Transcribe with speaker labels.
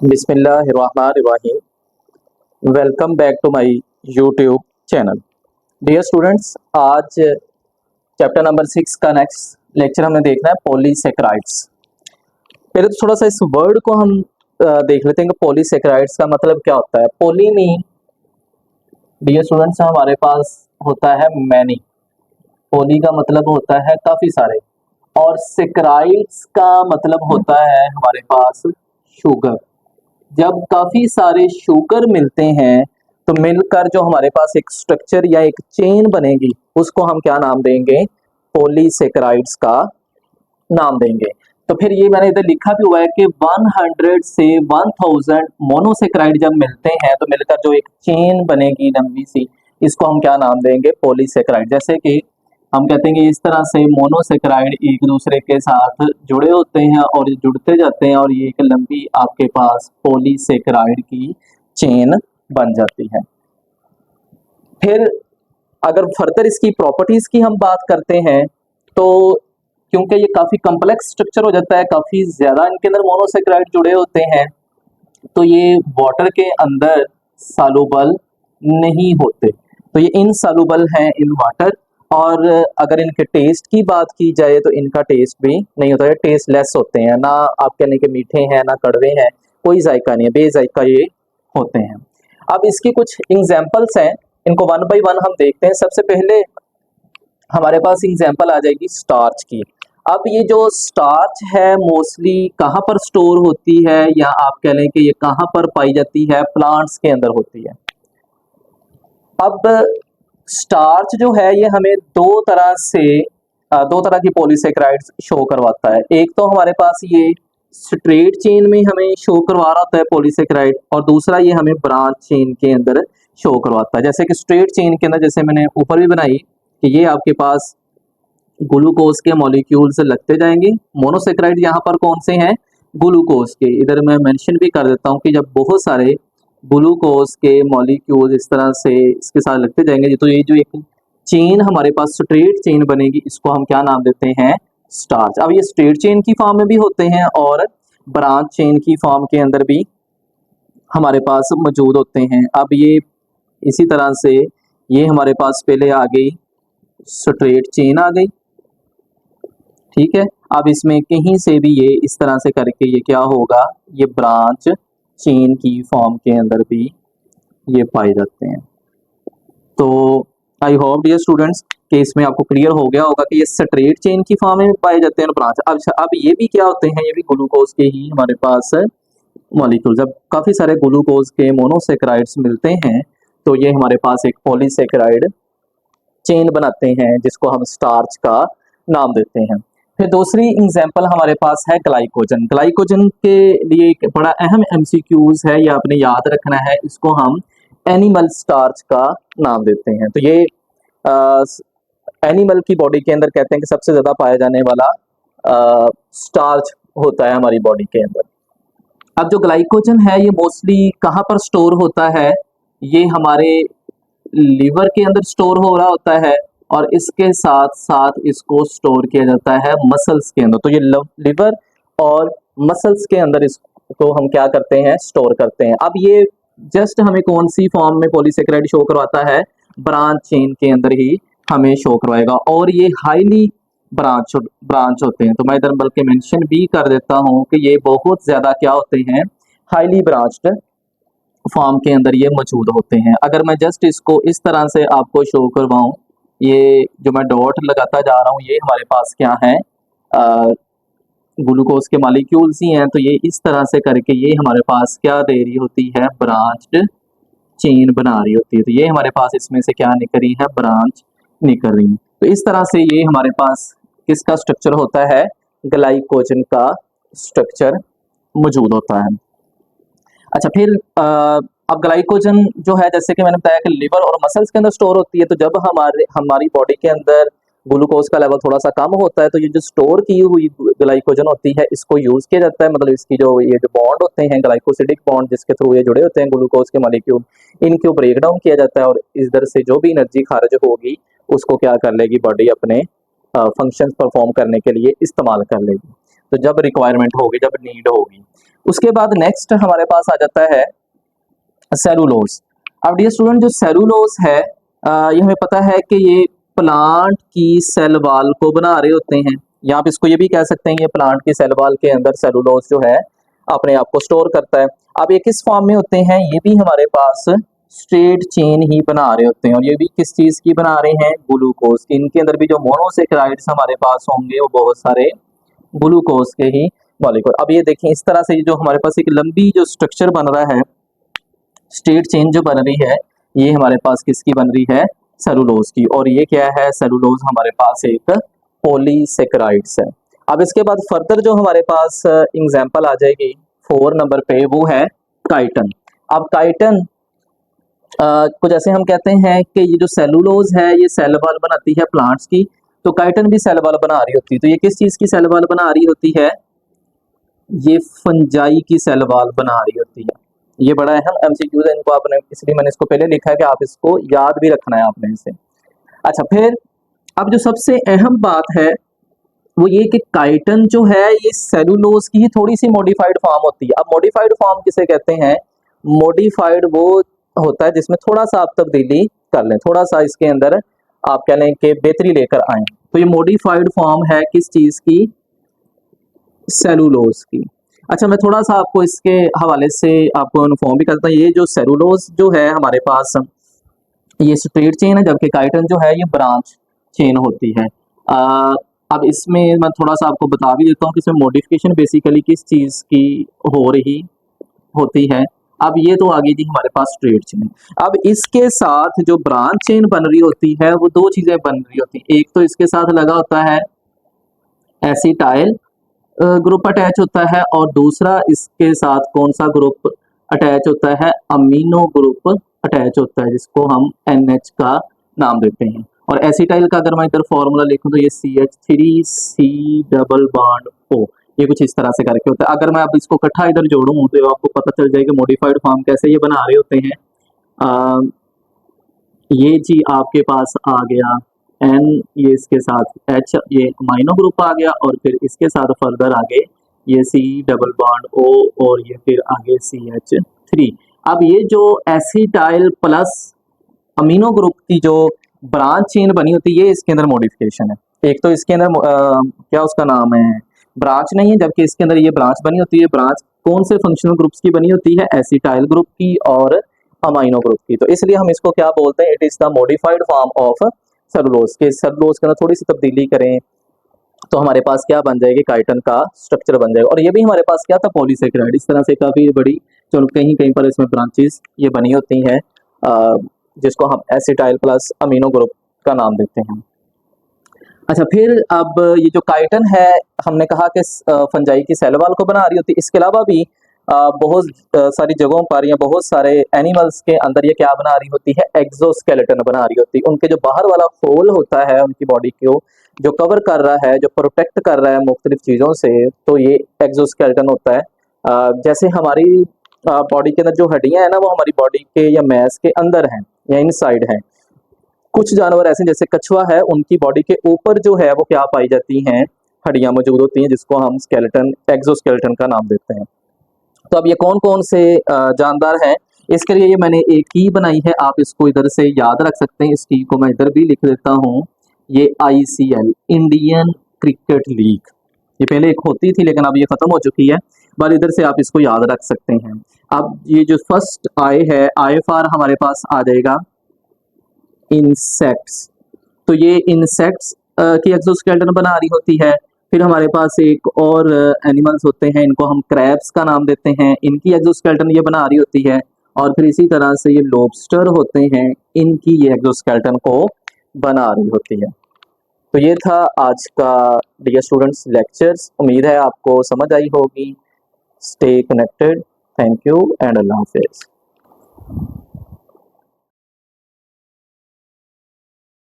Speaker 1: बिस्मिल्लाहिर्रहमानिर्रहीम। Welcome back to my YouTube channel. Dear students, आज chapter number 6 का next lecture हमें देखना है पॉलीसेकेराइड्स। पहले तो थोड़ा सा इस वर्ड को हम देख लेते हैं कि पॉलीसेकेराइड्स का मतलब क्या होता है। पॉली में डियर स्टूडेंट्स हमारे पास होता है मैनी। पॉली का मतलब होता है काफी सारे, और सेकेराइड्स का मतलब होता है हमारे पास शुगर। जब काफी सारे शुगर मिलते हैं तो मिलकर जो हमारे पास एक स्ट्रक्चर या एक चेन बनेगी उसको हम क्या नाम देंगे? पॉलीसेकेराइड्स का नाम देंगे। तो फिर ये मैंने इधर लिखा भी हुआ है कि 100 से 1000 मोनोसेकेराइड जब मिलते हैं तो मिलकर जो एक चेन बनेगी लंबी सी, इसको हम क्या नाम देंगे? पॉलीसेकेराइड। जैसे कि हम कहते हैं कि इस तरह से मोनोसेकेराइड एक दूसरे के साथ जुड़े होते हैं और जुड़ते जाते हैं और ये एक लंबी आपके पास पॉलीसेकेराइड की चेन बन जाती है। फिर अगर फर्दर इसकी प्रॉपर्टीज की हम बात करते हैं तो क्योंकि ये काफी कॉम्प्लेक्स स्ट्रक्चर हो जाता है, काफी ज्यादा इनके अंदर मोनोसेकेराइड जुड़े होते हैं, तो ये वाटर के अंदर सॉल्युबल नहीं होते, तो ये इनसॉल्युबल हैं इन वाटर। और अगर इनके टेस्ट की बात की जाए तो इनका टेस्ट भी नहीं होता है, टेस्ट लेस होते हैं, ना आप कहने के मीठे हैं ना कड़वे हैं, कोई जायका नहीं है, बेजायका ये होते हैं। अब इसकी कुछ एग्जांपल्स हैं, इनको वन बाय वन हम देखते हैं। सबसे पहले हमारे पास एग्जांपल आ जाएगी स्टार्च की। अब ये जो स्टार्च है मोस्टली कहाँ पर स्टोर होती है, या आप कह लें कि ये कहाँ पर पाई जाती है? प्लांट्स के अंदर होती है। अब स्टार्च जो है ये हमें दो तरह की पॉलीसेकेराइड्स शो करवाता है। एक तो हमारे पास ये स्ट्रेट चेन में हमें शो करवा रहा होता है पॉलीसेकेराइड, और दूसरा ये हमें ब्रांच चेन के अंदर शो करवाता है। जैसे कि स्ट्रेट चेन के अंदर, जैसे मैंने ऊपर भी बनाई कि ये आपके पास ग्लूकोज के मॉलिक्यूल्स लगते जाएंगे। मोनोसेकेराइड यहाँ पर कौन से हैं? ग्लूकोज के। इधर मैं मेंशन भी कर देता हूँ कि जब बहुत सारे ग्लूकोज के मॉलिक्यूल इस तरह से इसके साथ लगते जाएंगे तो ये जो एक चेन हमारे पास स्ट्रेट चेन बनेगी, इसको हम क्या नाम देते हैं? स्टार्च। अब ये स्ट्रेट चेन की फॉर्म में भी होते हैं और ब्रांच चेन की फॉर्म के अंदर भी हमारे पास मौजूद होते हैं। अब ये इसी तरह से ये हमारे पास पहले आ गई स्ट्रेट चेन आ गई, ठीक है। अब इसमें कहीं से भी ये इस तरह से करके ये क्या होगा? ये ब्रांच चेन की फॉर्म के अंदर भी ये पाए जाते हैं। तो आई होप डियर स्टूडेंट्स कि इसमें आपको क्लियर हो गया होगा कि ये स्ट्रेट चेन की फॉर्म में पाए जाते हैं ब्रांच। अब ये भी क्या होते हैं? ये भी ग्लूकोज के ही हमारे पास मॉलिक्यूल। जब काफी सारे ग्लूकोज के मोनोसेकेराइड्स मिलते हैं तो ये हमारे पास एक पॉलीसेकेराइड चेन बनाते हैं जिसको हम स्टार्च का नाम देते हैं। फिर दूसरी एग्जांपल हमारे पास है ग्लाइकोजन। ग्लाइकोजन के लिए एक बड़ा अहम एमसीक्यूज है, ये आपने याद रखना है, इसको हम एनिमल स्टार्च का नाम देते हैं। तो ये एनिमल की बॉडी के अंदर कहते हैं कि सबसे ज्यादा पाया जाने वाला स्टार्च होता है हमारी बॉडी के अंदर। अब जो ग्लाइकोजन है ये मोस्टली कहाँ पर स्टोर होता है? ये हमारे लीवर के अंदर स्टोर हो रहा होता है, और इसके साथ साथ इसको स्टोर किया जाता है मसल्स के अंदर। तो ये लिवर और मसल्स के अंदर इसको हम क्या करते हैं? स्टोर करते हैं। अब ये जस्ट हमें कौन सी फॉर्म में पॉलीसेकेराइड शो करवाता है? ब्रांच चेन के अंदर ही हमें शो करवाएगा, और ये हाईली ब्रांच होते हैं। तो मैं इधर बल्कि मेंशन भी कर देता हूँ कि ये बहुत ज्यादा क्या होते हैं? हाईली ब्रांच्ड फॉर्म के अंदर ये मौजूद होते हैं। अगर मैं जस्ट इसको इस तरह से आपको शो करवाऊं, ये जो मैं डॉट लगाता जा रहा हूँ ये हमारे पास क्या है? ग्लूकोज के मॉलिक्यूल्स ही हैं। तो ये इस तरह से करके ये हमारे पास क्या दे रही होती है? ब्रांच्ड चेन बना रही होती है। तो ये हमारे पास इसमें से क्या निकल रही है? ब्रांच निकल रही है। तो इस तरह से ये हमारे पास किसका स्ट्रक्चर होता है? ग्लाइकोजन का स्ट्रक्चर मौजूद होता है। अच्छा, फिर अब ग्लाइकोजन जो है जैसे कि मैंने बताया कि लिवर और मसल्स के अंदर स्टोर होती है। तो जब हमारी बॉडी के अंदर ग्लूकोज का लेवल थोड़ा सा कम होता है तो ये जो स्टोर की हुई ग्लाइकोजन होती है इसको यूज किया जाता है। मतलब इसकी ये जो बॉन्ड होते हैं ग्लाइकोसिडिक बॉन्ड जिसके थ्रू ये जुड़े होते हैं ग्लूकोज के मॉलिक्यूल, इनको ब्रेक डाउन किया जाता है और इधर से जो भी एनर्जी खारिज होगी उसको क्या कर लेगी? बॉडी अपने फंक्शंस परफॉर्म करने के लिए इस्तेमाल कर लेगी। तो जब रिक्वायरमेंट होगी, जब नीड होगी। उसके बाद नेक्स्ट हमारे पास आ जाता है सेलुलोज। अब डियर स्टूडेंट, जो सेलुलोज है ये हमें पता है कि ये प्लांट की सेल वाल को बना रहे होते हैं, या आप इसको ये भी कह सकते हैं ये प्लांट की सेल वाल के अंदर सेलुलोज जो है अपने आप को स्टोर करता है। अब ये किस फॉर्म में होते हैं, ये भी हमारे पास स्ट्रेट चेन ही बना रहे होते हैं, और ये भी किस चीज की बना रहे हैं, ग्लूकोज की। इनके अंदर भी जो मोनोसेक्राइड्स हमारे पास होंगे वो बहुत सारे ग्लूकोज के ही मॉलिक्यूल। अब ये देखें इस तरह से जो हमारे पास एक लंबी जो स्ट्रक्चर बन रहा है, स्ट्रेट चेन जो बन रही है, ये हमारे पास किसकी बन रही है, सेलुलोज की। और ये क्या है, सेलुलोज हमारे पास एक पॉलीसेकेराइड्स है। अब इसके बाद फर्दर जो हमारे पास एग्जांपल आ जाएगी 4 नंबर पे, वो है काइटन। अब काइटन कुछ ऐसे हम कहते हैं कि ये जो सेलुलोज है ये सेल वॉल बनाती है प्लांट्स की, तो काइटन भी सेल वॉल बना रही होती है। तो ये किस चीज की सेल वॉल बना रही होती है, ये फंजाई की सेल वॉल बना रही होती है। ये बड़ा अहम एमसीक्यू है, इनको आपने, इसलिए मैंने इसको पहले लिखा है कि आप इसको याद भी रखना है आपने इसे। अच्छा, फिर अब जो सबसे अहम बात है वो ये कि काइटन जो है ये सेलुलोज की ही थोड़ी सी मॉडिफाइड फॉर्म होती है। अब मॉडिफाइड फॉर्म किसे कहते हैं, मॉडिफाइड वो होता है जिसमें थोड़ा सा आप तब्दीली कर लें, थोड़ा सा इसके अंदर आप कह लें कि बेहतरी लेकर आए। तो ये मॉडिफाइड फॉर्म है किस चीज की, सेलुलोज की। अच्छा, मैं थोड़ा सा आपको इसके हवाले से आपको इन्फॉर्म भी करता हूँ। ये जो सेलुलोज जो है हमारे पास ये स्ट्रेट चेन है, जबकि काइटन जो है ये ब्रांच चेन होती है। अब इसमें मैं थोड़ा सा आपको बता भी देता हूँ कि इसमें मॉडिफिकेशन बेसिकली किस चीज़ की हो रही होती है। अब ये तो आ गई थी हमारे पास स्ट्रेट चेन। अब इसके साथ जो ब्रांच चेन बन रही होती है वो दो चीज़ें बन रही होती हैं। एक तो इसके साथ लगा होता है एसिटाइल ग्रुप अटैच होता है, और दूसरा इसके साथ कौन सा ग्रुप अटैच होता है, अमीनो ग्रुप अटैच होता है, जिसको हम NH का नाम देते हैं। और एसिटाइल का अगर मैं इधर फॉर्मूला लिखूं तो ये CH3C डबल बॉन्ड O, ये कुछ इस तरह से करके होता है। अगर मैं अब इसको इकट्ठा इधर जोड़ूं तो आपको पता चल जाएगा मॉडिफाइड फॉर्म कैसे ये बना रहे होते हैं। ये जी आपके पास आ गया N, ये इसके साथ H, ये अमाइनो ग्रुप आ गया, और फिर इसके साथ फर्दर आगे ये C डबल बॉन्ड O, और ये फिर आगे CH3। अब ये जो एसिटाइल प्लस अमीनो ग्रुप की जो ब्रांच चेन बनी होती है, ये इसके अंदर मॉडिफिकेशन है। एक तो इसके अंदर क्या उसका नाम है, ब्रांच नहीं है, जबकि इसके अंदर ये ब्रांच बनी होती है। ब्रांच कौन से फंक्शनल ग्रुप्स की बनी होती है, एसिटाइल ग्रुप की और अमाइनो ग्रुप की। तो इसलिए हम इसको क्या बोलते हैं, it is the modified form of cellulose के। सेलुलोज के अंदर थोड़ी सी तब्दीली करें तो हमारे पास क्या बन जाएगी, काइटन का स्ट्रक्चर बन जाएगा। और ये भी हमारे पास क्या था, पॉलीसेकेराइड। इस तरह से काफी बड़ी, चलो कहीं कहीं पर इसमें ब्रांचेस ये बनी होती हैं, जिसको हम एसिटाइल प्लस अमीनो ग्रुप का नाम देते हैं। अच्छा, फिर अब ये जो काइटन है हमने कहा कि फंजाई की सेल वॉल को बना रही होती है। इसके अलावा भी बहुत सारी जगहों पर या बहुत सारे एनिमल्स के अंदर ये क्या बना रही होती है, एक्सोस्केलेटन बना रही होती है। उनके जो बाहर वाला खोल होता है उनकी बॉडी को जो कवर कर रहा है, जो प्रोटेक्ट कर रहा है मुख्तलिफ चीज़ों से, तो ये एक्सोस्केलेटन होता है। जैसे हमारी बॉडी के अंदर जो हड्डियां हैं ना, वो हमारी बॉडी के या मैस के अंदर हैं या इनसाइड हैं। कुछ जानवर ऐसे जैसे कछुआ है, उनकी बॉडी के ऊपर जो है वो क्या पाई जाती हैं, हड्डियां मौजूद होती हैं, जिसको हम स्केलेटन, एक्सोस्केलेटन का नाम देते हैं। तो अब ये कौन कौन से जानदार हैं, इसके लिए ये मैंने एक की बनाई है, आप इसको इधर से याद रख सकते हैं। इस की को मैं इधर भी लिख देता हूँ, ये ICL, इंडियन क्रिकेट लीग। ये पहले एक होती थी लेकिन अब ये खत्म हो चुकी है, पर इधर से आप इसको याद रख सकते हैं। अब ये जो फर्स्ट आई है, IFR हमारे पास आ जाएगा इंसेक्ट्स। तो ये इंसेक्ट्स की एक्सोस्केलेटन बना रही होती है। फिर हमारे पास एक और एनिमल्स होते हैं, इनको हम क्रैब्स का नाम देते हैं, इनकी एक्सोस्केलेटन ये बना रही होती है। और फिर इसी तरह से ये लॉबस्टर होते हैं, इनकी ये एक्सोस्केलेटन को बना रही होती है। तो ये था आज का डियर स्टूडेंट्स लेक्चर्स। उम्मीद है आपको समझ आई होगी। Stay connected. Thank you and अल्लाह हाफिज़।